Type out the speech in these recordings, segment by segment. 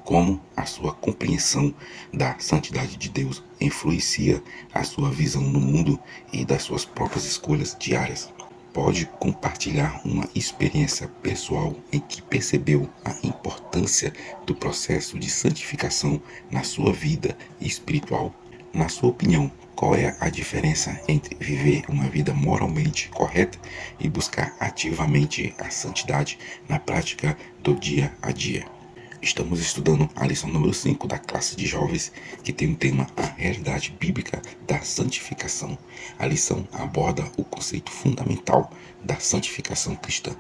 como a sua compreensão da santidade de Deus influencia a sua visão no mundo e das suas próprias escolhas diárias. Pode compartilhar uma experiência pessoal em que percebeu a importância do processo de santificação na sua vida espiritual. Na sua opinião, qual é a diferença entre viver uma vida moralmente correta e buscar ativamente a santidade na prática do dia a dia? Estamos estudando a lição número 5 da classe de jovens, que tem o tema A Realidade Bíblica da Santificação. A lição aborda o conceito fundamental da santificação cristã,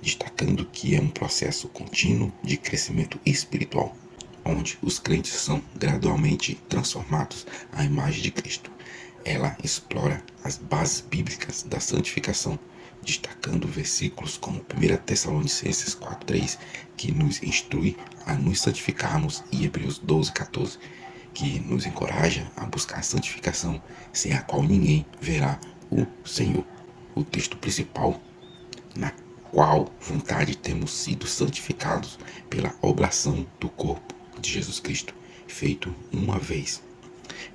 destacando que é um processo contínuo de crescimento espiritual, onde os crentes são gradualmente transformados à imagem de Cristo. Ela explora as bases bíblicas da santificação, destacando versículos como 1 Tessalonicenses 4,3, que nos instrui a nos santificarmos, e Hebreus 12,14, que nos encoraja a buscar a santificação, sem a qual ninguém verá o Senhor. O texto principal, na qual vontade temos sido santificados pela oblação do corpo de Jesus Cristo, feito uma vez.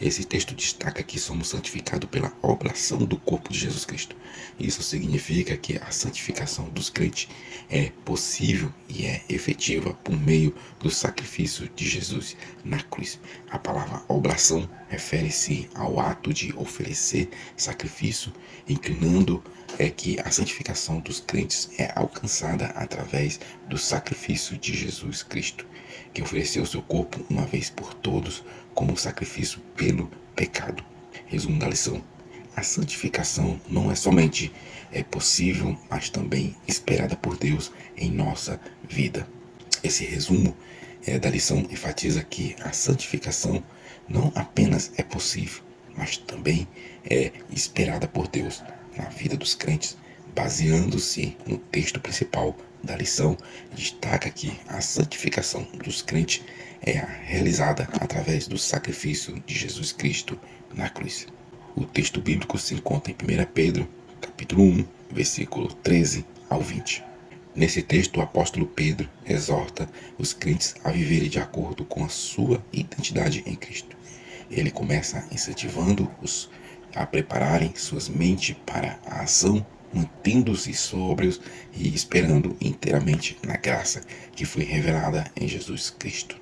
Esse texto destaca que somos santificados pela oblação do corpo de Jesus Cristo. Isso significa que a santificação dos crentes é possível e é efetiva por meio do sacrifício de Jesus na cruz. A palavra oblação refere-se ao ato de oferecer sacrifício, inclinando que a santificação dos crentes é alcançada através do sacrifício de Jesus Cristo, que ofereceu seu corpo uma vez por todos como sacrifício pelo pecado. Resumo da lição: a santificação não é somente possível, mas também esperada por Deus em nossa vida. Esse resumo da lição enfatiza que a santificação não apenas é possível, mas também é esperada por Deus na vida dos crentes. Baseando-se no texto principal da lição, destaca que a santificação dos crentes é realizada através do sacrifício de Jesus Cristo na cruz. O texto bíblico se encontra em 1 Pedro, capítulo 1, versículo 13 ao 20. Nesse texto, o apóstolo Pedro exorta os crentes a viverem de acordo com a sua identidade em Cristo. Ele começa incentivando-os a prepararem suas mentes para a ação, mantendo-se sóbrios e esperando inteiramente na graça que foi revelada em Jesus Cristo.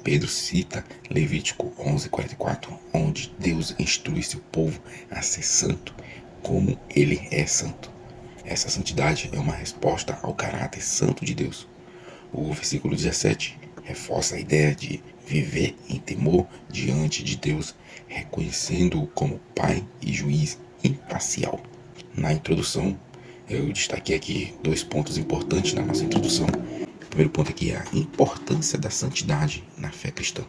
Pedro cita Levítico 11:44, onde Deus instrui seu povo a ser santo, como ele é santo. Essa santidade é uma resposta ao caráter santo de Deus. O versículo 17 reforça a ideia de viver em temor diante de Deus, reconhecendo-o como Pai e Juiz imparcial. Na introdução, eu destaquei aqui 2 pontos importantes na nossa introdução. O primeiro ponto aqui é a importância da santidade na fé cristã.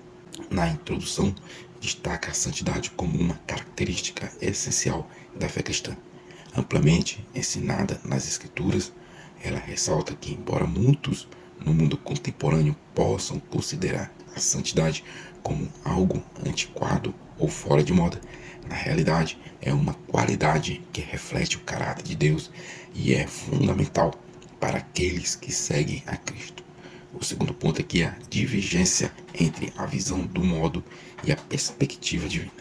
Na introdução, destaca a santidade como uma característica essencial da fé cristã. Amplamente ensinada nas Escrituras, ela ressalta que, embora muitos no mundo contemporâneo possam considerar a santidade como algo antiquado ou fora de moda, na realidade é uma qualidade que reflete o caráter de Deus e é fundamental para aqueles que seguem a Cristo. O segundo ponto aqui é a divergência entre a visão do modo e a perspectiva divina.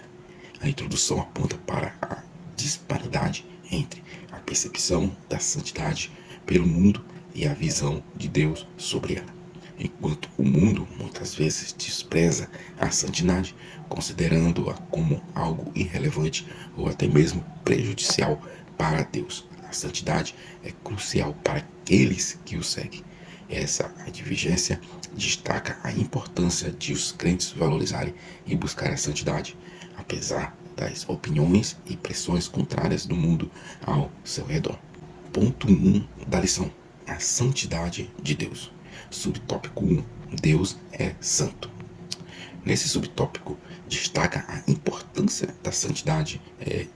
A introdução aponta para a disparidade entre a percepção da santidade pelo mundo e a visão de Deus sobre ela. Enquanto o mundo muitas vezes despreza a santidade, considerando-a como algo irrelevante ou até mesmo prejudicial para Deus, a santidade é crucial para aqueles que o seguem. Essa divergência destaca a importância de os crentes valorizarem e buscar a santidade, apesar das opiniões e pressões contrárias do mundo ao seu redor. Ponto 1 da lição: a santidade de Deus. Subtópico 1. Deus é santo. Nesse subtópico, destaca a importância da santidade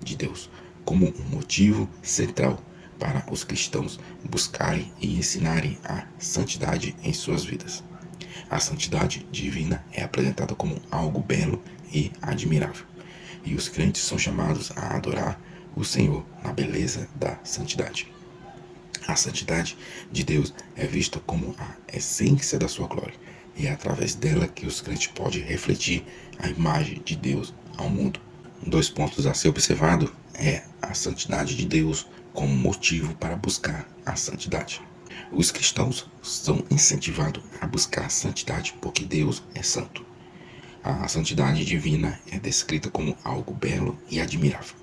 de Deus como um motivo central para os cristãos buscarem e ensinarem a santidade em suas vidas. A santidade divina é apresentada como algo belo e admirável, e os crentes são chamados a adorar o Senhor na beleza da santidade. A santidade de Deus é vista como a essência da sua glória e é através dela que os crentes podem refletir a imagem de Deus ao mundo. 2 pontos a ser observado é a santidade de Deus como motivo para buscar a santidade. Os cristãos são incentivados a buscar a santidade porque Deus é santo. A santidade divina é descrita como algo belo e admirável.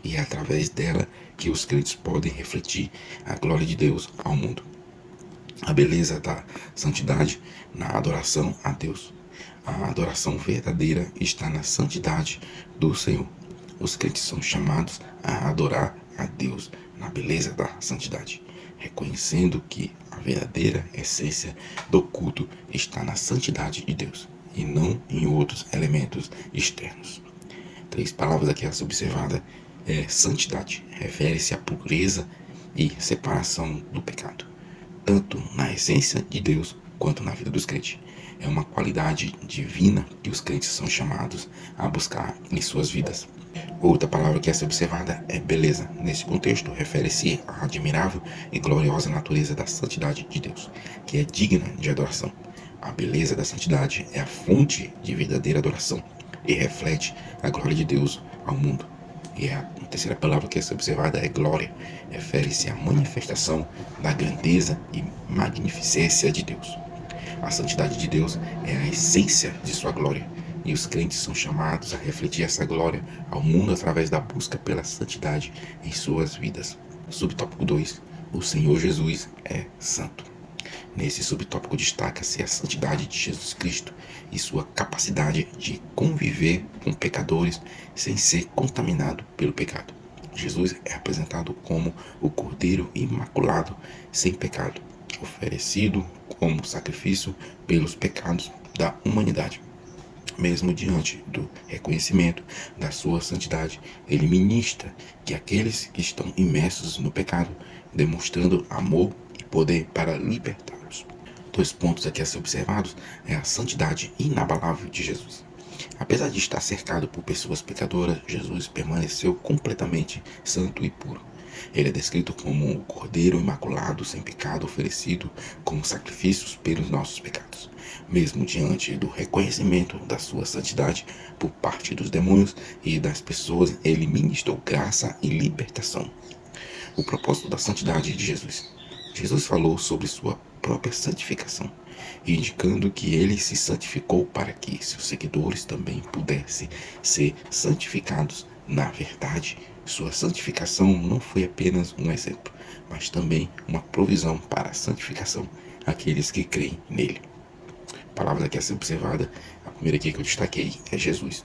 E é através dela que os crentes podem refletir a glória de Deus ao mundo. A beleza da santidade na adoração a Deus. A adoração verdadeira está na santidade do Senhor. Os crentes são chamados a adorar a Deus na beleza da santidade, reconhecendo que a verdadeira essência do culto está na santidade de Deus e não em outros elementos externos. 3 palavras aqui a ser observada é santidade, refere-se à pureza e separação do pecado, tanto na essência de Deus quanto na vida dos crentes. É uma qualidade divina que os crentes são chamados a buscar em suas vidas. Outra palavra que é ser observada é beleza. Nesse contexto, refere-se à admirável e gloriosa natureza da santidade de Deus, que é digna de adoração. A beleza da santidade é a fonte de verdadeira adoração e reflete a glória de Deus ao mundo. E a terceira palavra que é ser observada é glória. Refere-se à manifestação da grandeza e magnificência de Deus. A santidade de Deus é a essência de sua glória. E os crentes são chamados a refletir essa glória ao mundo através da busca pela santidade em suas vidas. Subtópico 2. O Senhor Jesus é santo. Nesse subtópico destaca-se a santidade de Jesus Cristo e sua capacidade de conviver com pecadores sem ser contaminado pelo pecado. Jesus é apresentado como o Cordeiro Imaculado sem pecado, oferecido como sacrifício pelos pecados da humanidade. Mesmo diante do reconhecimento da sua santidade, ele ministra que aqueles que estão imersos no pecado, demonstrando amor e poder para libertá-los. 2 pontos aqui a ser observados é a santidade inabalável de Jesus. Apesar de estar cercado por pessoas pecadoras, Jesus permaneceu completamente santo e puro. Ele é descrito como o Cordeiro Imaculado sem pecado oferecido como sacrifícios pelos nossos pecados. Mesmo diante do reconhecimento da sua santidade por parte dos demônios e das pessoas, ele ministrou graça e libertação. O propósito da santidade de Jesus. Jesus falou sobre sua própria santificação, indicando que ele se santificou para que seus seguidores também pudessem ser santificados na verdade. Sua santificação não foi apenas um exemplo, mas também uma provisão para a santificação àqueles que creem nele. A palavra aqui a ser observada, a primeira aqui que eu destaquei é Jesus,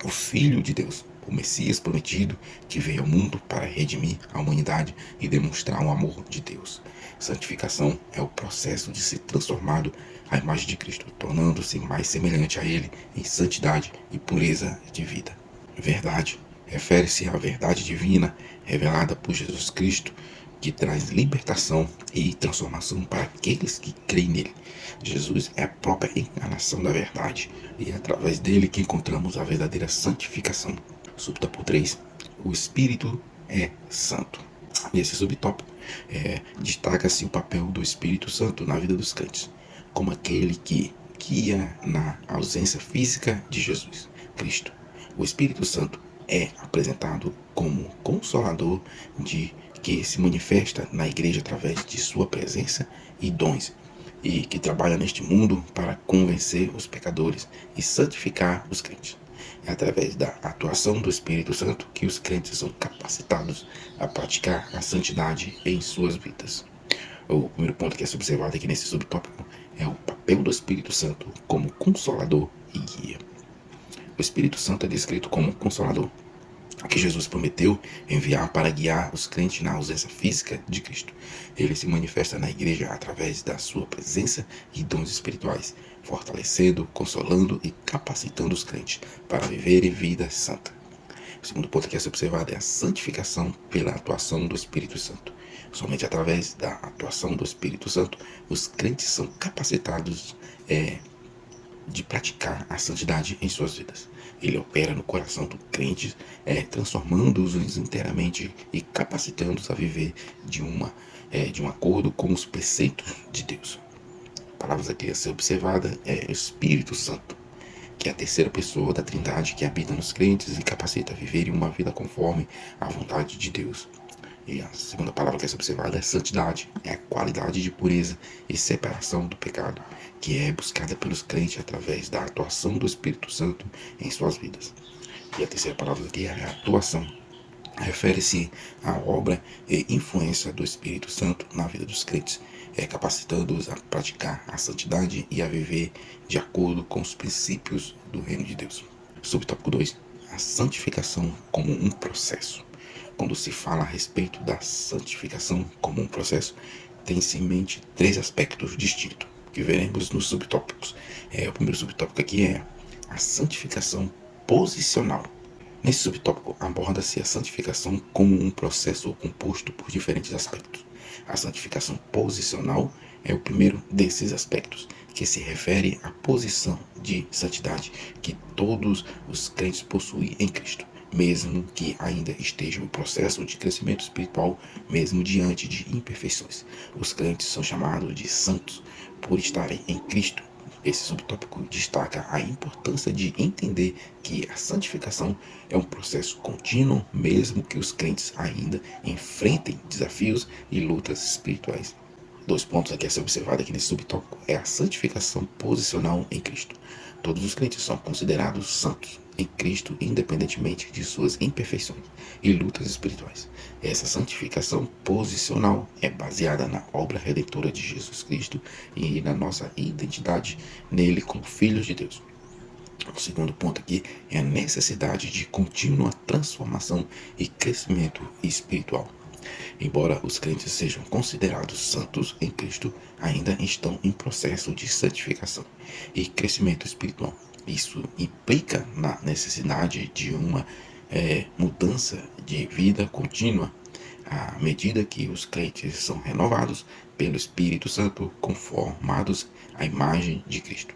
o Filho de Deus, o Messias prometido que veio ao mundo para redimir a humanidade e demonstrar o amor de Deus. Santificação é o processo de ser transformado à imagem de Cristo, tornando-se mais semelhante a Ele em santidade e pureza de vida. Verdade refere-se à verdade divina revelada por Jesus Cristo, que traz libertação e transformação para aqueles que creem nele. Jesus é a própria encarnação da verdade e é através dele que encontramos a verdadeira santificação. Subtópico 3. O Espírito é Santo. Nesse subtópico, destaca-se o papel do Espírito Santo na vida dos crentes, como aquele que guia na ausência física de Jesus Cristo. O Espírito Santo é apresentado como consolador que se manifesta na igreja através de sua presença e dons, e que trabalha neste mundo para convencer os pecadores e santificar os crentes. É através da atuação do Espírito Santo que os crentes são capacitados a praticar a santidade em suas vidas. O primeiro ponto que é observado aqui nesse subtópico é o papel do Espírito Santo como consolador e guia. O Espírito Santo é descrito como consolador, que Jesus prometeu enviar para guiar os crentes na ausência física de Cristo. Ele se manifesta na igreja através da sua presença e dons espirituais, fortalecendo, consolando e capacitando os crentes para viverem vida santa. O segundo ponto que é observado é a santificação pela atuação do Espírito Santo. Somente através da atuação do Espírito Santo, os crentes são capacitados de praticar a santidade em suas vidas. Ele opera no coração do crente, transformando-os inteiramente e capacitando-os a viver de um acordo com os preceitos de Deus. Palavras aqui a ser observada é o Espírito Santo, que é a terceira pessoa da Trindade que habita nos crentes e capacita a viverem uma vida conforme a vontade de Deus. E a segunda palavra que é observada é santidade, é a qualidade de pureza e separação do pecado, que é buscada pelos crentes através da atuação do Espírito Santo em suas vidas. E a terceira palavra aqui é a atuação. Refere-se à obra e influência do Espírito Santo na vida dos crentes, capacitando-os a praticar a santidade e a viver de acordo com os princípios do reino de Deus. Subtópico 2. A santificação como um processo. Quando se fala a respeito da santificação como um processo, tem-se em mente três aspectos distintos, que veremos nos subtópicos. O primeiro subtópico aqui é a santificação posicional. Nesse subtópico, aborda-se a santificação como um processo composto por diferentes aspectos. A santificação posicional é o primeiro desses aspectos, que se refere à posição de santidade que todos os crentes possuem em Cristo, mesmo que ainda estejam em processo de crescimento espiritual, mesmo diante de imperfeições. Os crentes são chamados de santos por estarem em Cristo. Esse subtópico destaca a importância de entender que a santificação é um processo contínuo, mesmo que os crentes ainda enfrentem desafios e lutas espirituais. Dois pontos aqui a ser observado aqui nesse subtópico é a santificação posicional em Cristo. Todos os crentes são considerados santos em Cristo, independentemente de suas imperfeições e lutas espirituais. Essa santificação posicional é baseada na obra redentora de Jesus Cristo e na nossa identidade nele como filhos de Deus. O segundo ponto aqui é a necessidade de contínua transformação e crescimento espiritual. Embora os crentes sejam considerados santos em Cristo, ainda estão em processo de santificação e crescimento espiritual. Isso implica na necessidade de uma mudança de vida contínua, à medida que os crentes são renovados pelo Espírito Santo, conformados à imagem de Cristo.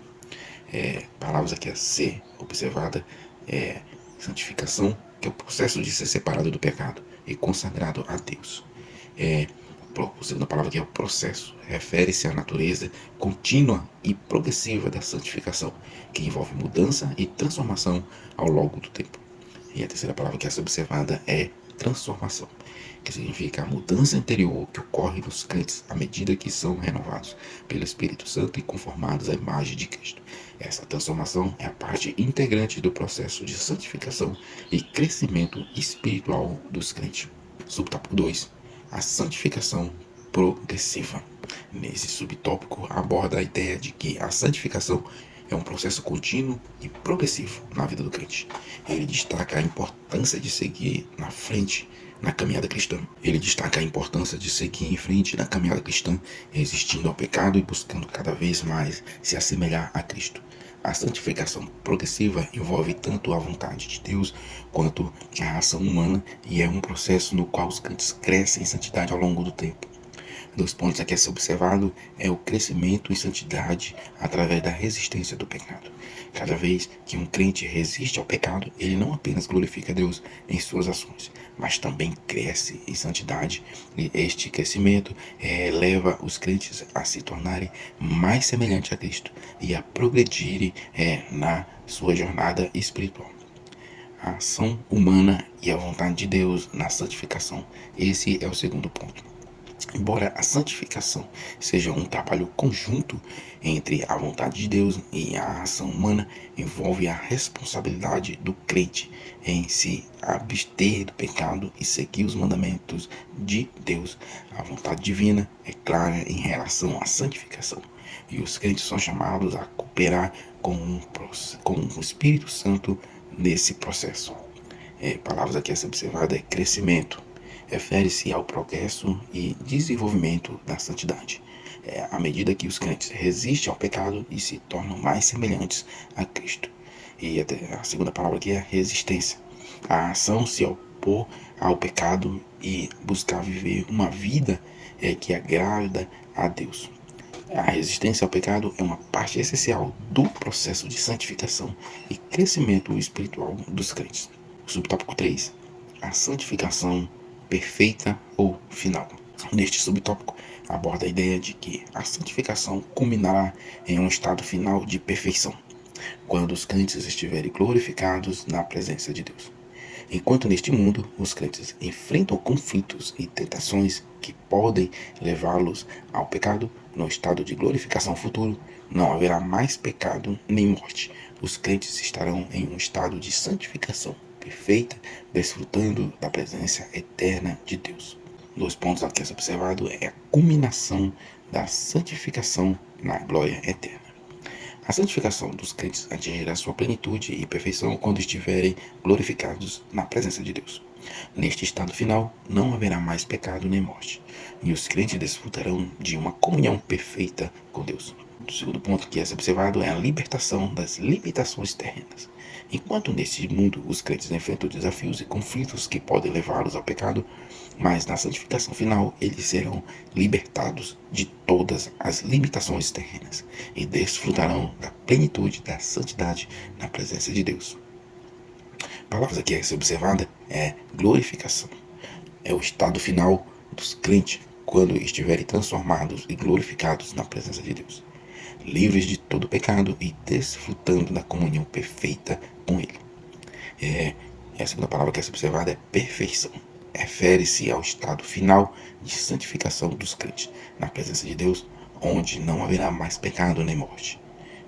Palavras aqui a ser observada é santificação, que é o processo de ser separado do pecado e consagrado a Deus. A segunda palavra aqui é o processo, refere-se à natureza contínua e progressiva da santificação, que envolve mudança e transformação ao longo do tempo. E a terceira palavra que é observada é transformação, que significa a mudança interior que ocorre nos crentes à medida que são renovados pelo Espírito Santo e conformados à imagem de Cristo. Essa transformação é a parte integrante do processo de santificação e crescimento espiritual dos crentes. Subtópico 2. A santificação progressiva. Nesse subtópico aborda a ideia de que a santificação é um processo contínuo e progressivo na vida do crente. Ele destaca a importância de seguir na frente na caminhada cristã. Ele destaca a importância de seguir em frente na caminhada cristã, resistindo ao pecado e buscando cada vez mais se assemelhar a Cristo. A santificação progressiva envolve tanto a vontade de Deus quanto a ação humana e é um processo no qual os crentes crescem em santidade ao longo do tempo. Dois pontos aqui a ser observado é o crescimento em santidade através da resistência do pecado. Cada vez que um crente resiste ao pecado, ele não apenas glorifica Deus em suas ações, mas também cresce em santidade. E este crescimento leva os crentes a se tornarem mais semelhantes a Cristo e a progredirem na sua jornada espiritual. A ação humana e a vontade de Deus na santificação. Esse é o segundo ponto. Embora a santificação seja um trabalho conjunto entre a vontade de Deus e a ação humana, envolve a responsabilidade do crente em se abster do pecado e seguir os mandamentos de Deus. A vontade divina é clara em relação à santificação, e os crentes são chamados a cooperar com o Espírito Santo nesse processo. Palavras aqui a ser observada é crescimento. Refere-se ao progresso e desenvolvimento da santidade, à medida que os crentes resistem ao pecado e se tornam mais semelhantes a Cristo. E a segunda palavra aqui é resistência. A ação se opor ao pecado e buscar viver uma vida que agrada a Deus. A resistência ao pecado é uma parte essencial do processo de santificação e crescimento espiritual dos crentes. Subtópico 3. A santificação perfeita ou final. Neste subtópico, aborda a ideia de que a santificação culminará em um estado final de perfeição, quando os crentes estiverem glorificados na presença de Deus. Enquanto neste mundo os crentes enfrentam conflitos e tentações que podem levá-los ao pecado, no estado de glorificação futuro, não haverá mais pecado nem morte. Os crentes estarão em um estado de santificação perfeita, desfrutando da presença eterna de Deus. Dois pontos aqui a ser observado é a culminação da santificação na glória eterna. A santificação dos crentes atingirá sua plenitude e perfeição quando estiverem glorificados na presença de Deus. Neste estado final, não haverá mais pecado nem morte, e os crentes desfrutarão de uma comunhão perfeita com Deus. O segundo ponto que é observado é a libertação das limitações terrenas. Enquanto neste mundo os crentes enfrentam desafios e conflitos que podem levá-los ao pecado, mas na santificação final eles serão libertados de todas as limitações terrenas e desfrutarão da plenitude da santidade na presença de Deus. A palavra aqui a ser observada é glorificação. É o estado final dos crentes quando estiverem transformados e glorificados na presença de Deus, livres de todo pecado e desfrutando da comunhão perfeita com Ele. A segunda palavra que é observada é perfeição. Refere-se ao estado final de santificação dos crentes na presença de Deus, onde não haverá mais pecado nem morte.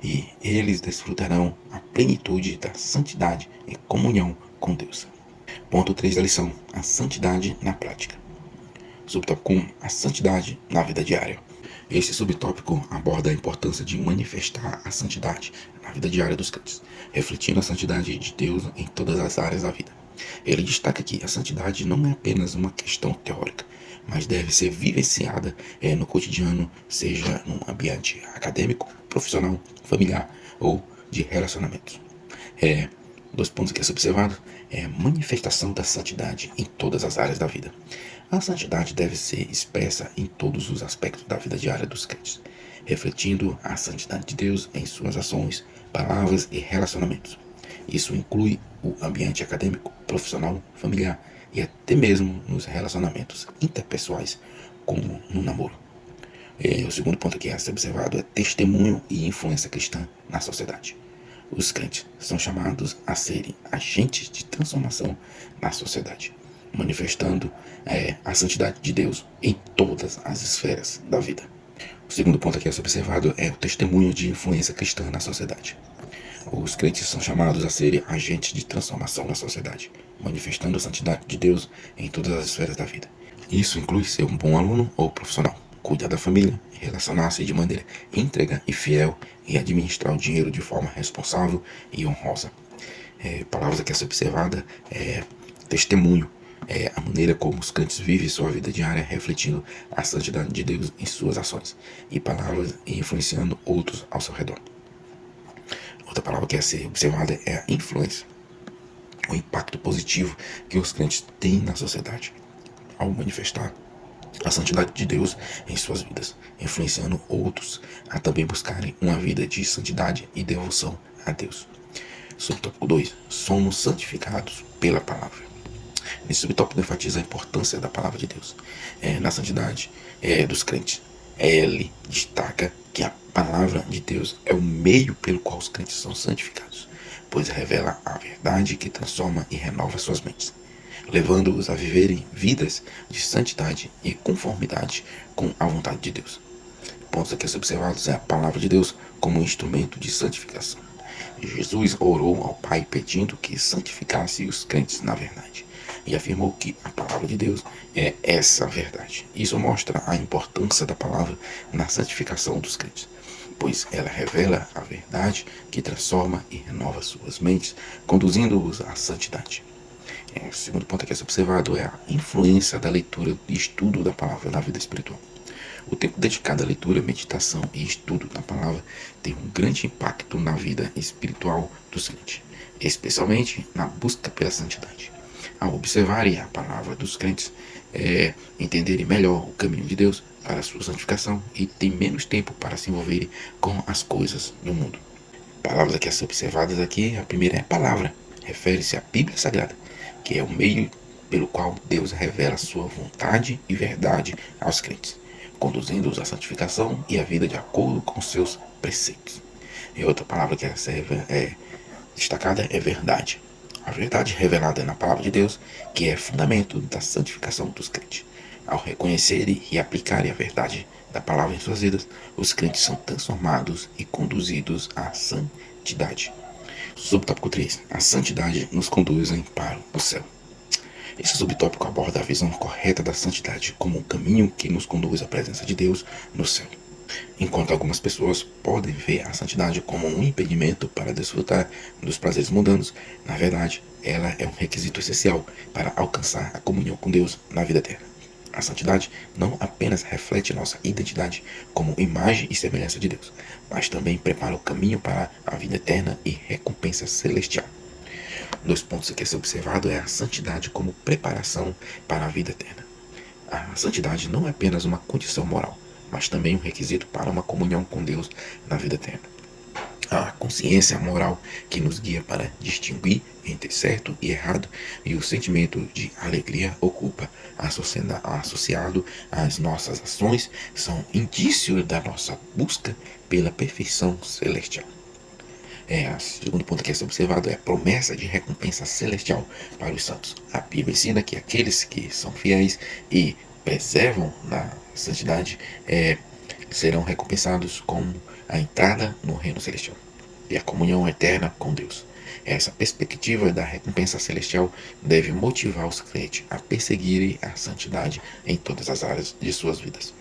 E eles desfrutarão a plenitude da santidade em comunhão com Deus. Ponto 3 da lição: a santidade na prática. Subtópico 1: a santidade na vida diária. Este subtópico aborda a importância de manifestar a santidade na vida diária dos crentes, refletindo a santidade de Deus em todas as áreas da vida. Ele destaca que a santidade não é apenas uma questão teórica, mas deve ser vivenciada no cotidiano, seja num ambiente acadêmico, profissional, familiar ou de relacionamentos. Dois pontos que é observado é a manifestação da santidade em todas as áreas da vida. A santidade deve ser expressa em todos os aspectos da vida diária dos crentes, refletindo a santidade de Deus em suas ações, palavras e relacionamentos. Isso inclui o ambiente acadêmico, profissional, familiar e até mesmo nos relacionamentos interpessoais, como no namoro. O segundo ponto aqui a ser observado é testemunho e influência cristã na sociedade. Os crentes são chamados a serem agentes de transformação na sociedade, manifestando a santidade de Deus em todas as esferas da vida. O segundo ponto aqui a ser observado é o testemunho de influência cristã na sociedade. Os crentes são chamados a serem agentes de transformação na sociedade, manifestando a santidade de Deus em todas as esferas da vida. Isso inclui ser um bom aluno ou profissional, cuidar da família, relacionar-se de maneira íntegra e fiel e administrar o dinheiro de forma responsável e honrosa. Palavras aqui a ser observada é testemunho. A maneira como os crentes vivem sua vida diária, refletindo a santidade de Deus em suas ações e palavras e influenciando outros ao seu redor. Outra palavra que é a ser observada é a influência, o impacto positivo que os crentes têm na sociedade ao manifestar a santidade de Deus em suas vidas, influenciando outros a também buscarem uma vida de santidade e devoção a Deus. Subtópico 2: somos santificados pela palavra. Esse subtópico enfatiza a importância da palavra de Deus na santidade dos crentes. Ele destaca que a palavra de Deus é o meio pelo qual os crentes são santificados, pois revela a verdade que transforma e renova suas mentes, levando-os a viverem vidas de santidade e conformidade com a vontade de Deus. Pontos aqui a ser observados é a palavra de Deus como um instrumento de santificação. Jesus orou ao Pai pedindo que santificasse os crentes na verdade, e afirmou que a palavra de Deus é essa verdade. Isso mostra a importância da palavra na santificação dos crentes, pois ela revela a verdade que transforma e renova suas mentes, conduzindo-os à santidade. O segundo ponto aqui a ser observado é a influência da leitura e estudo da palavra na vida espiritual. O tempo dedicado à leitura, meditação e estudo da palavra tem um grande impacto na vida espiritual dos crentes, especialmente na busca pela santidade. Ao observarem a palavra dos crentes, entenderem melhor o caminho de Deus para a sua santificação e tem menos tempo para se envolverem com as coisas do mundo. Palavras aqui a ser observadas aqui, a primeira é palavra, refere-se à Bíblia Sagrada, que é o meio pelo qual Deus revela sua vontade e verdade aos crentes, conduzindo-os à santificação e à vida de acordo com seus preceitos. E outra palavra que é destacada é verdade. A verdade revelada na palavra de Deus, que é fundamento da santificação dos crentes. Ao reconhecerem e aplicarem a verdade da palavra em suas vidas, os crentes são transformados e conduzidos à santidade. Subtópico 3. A santidade nos conduzem para o céu. Esse subtópico aborda a visão correta da santidade como um caminho que nos conduz à presença de Deus no céu. Enquanto algumas pessoas podem ver a santidade como um impedimento para desfrutar dos prazeres mundanos, na verdade, ela é um requisito essencial para alcançar a comunhão com Deus na vida eterna. A santidade não apenas reflete nossa identidade como imagem e semelhança de Deus, mas também prepara o caminho para a vida eterna e recompensa celestial. Dois pontos aqui a ser observado é a santidade como preparação para a vida eterna. A santidade não é apenas uma condição moral, mas também um requisito para uma comunhão com Deus na vida eterna. A consciência moral que nos guia para distinguir entre certo e errado, e o sentimento de alegria ou culpa associado às nossas ações são indícios da nossa busca pela perfeição celestial. O segundo ponto que é ser observado é a promessa de recompensa celestial para os santos. A Bíblia ensina que aqueles que são fiéis e preservam na santidade serão recompensados com a entrada no reino celestial e a comunhão eterna com Deus. Essa perspectiva da recompensa celestial deve motivar os crentes a perseguirem a santidade em todas as áreas de suas vidas.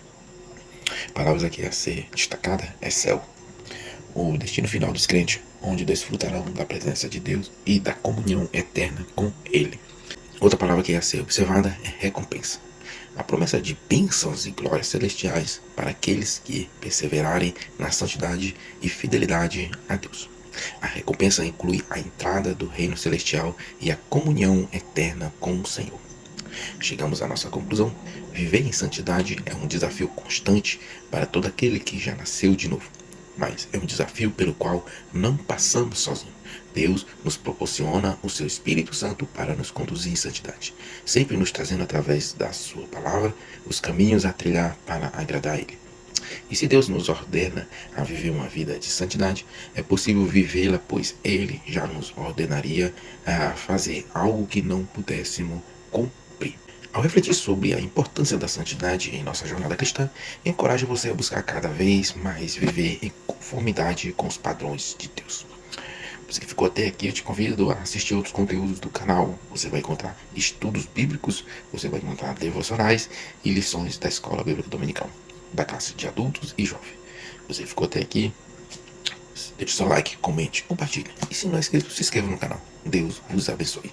Palavras aqui a ser destacada é céu, o destino final dos crentes, onde desfrutarão da presença de Deus e da comunhão eterna com Ele. Outra palavra que a ser observada é recompensa. A promessa de bênçãos e glórias celestiais para aqueles que perseverarem na santidade e fidelidade a Deus. A recompensa inclui a entrada do reino celestial e a comunhão eterna com o Senhor. Chegamos à nossa conclusão. Viver em santidade é um desafio constante para todo aquele que já nasceu de novo. Mas é um desafio pelo qual não passamos sozinhos. Deus nos proporciona o seu Espírito Santo para nos conduzir em santidade, sempre nos trazendo através da sua palavra os caminhos a trilhar para agradar a Ele. E se Deus nos ordena a viver uma vida de santidade, é possível vivê-la, pois Ele já nos ordenaria a fazer algo que não pudéssemos cumprir. Ao refletir sobre a importância da santidade em nossa jornada cristã, encorajo você a buscar cada vez mais viver em conformidade com os padrões de Deus. Você que ficou até aqui, eu te convido a assistir outros conteúdos do canal. Você vai encontrar estudos bíblicos, você vai encontrar devocionais e lições da Escola Bíblica Dominical, da classe de adultos e jovens. Você ficou até aqui, deixe seu like, comente, compartilhe. E se não é inscrito, se inscreva no canal. Deus vos abençoe.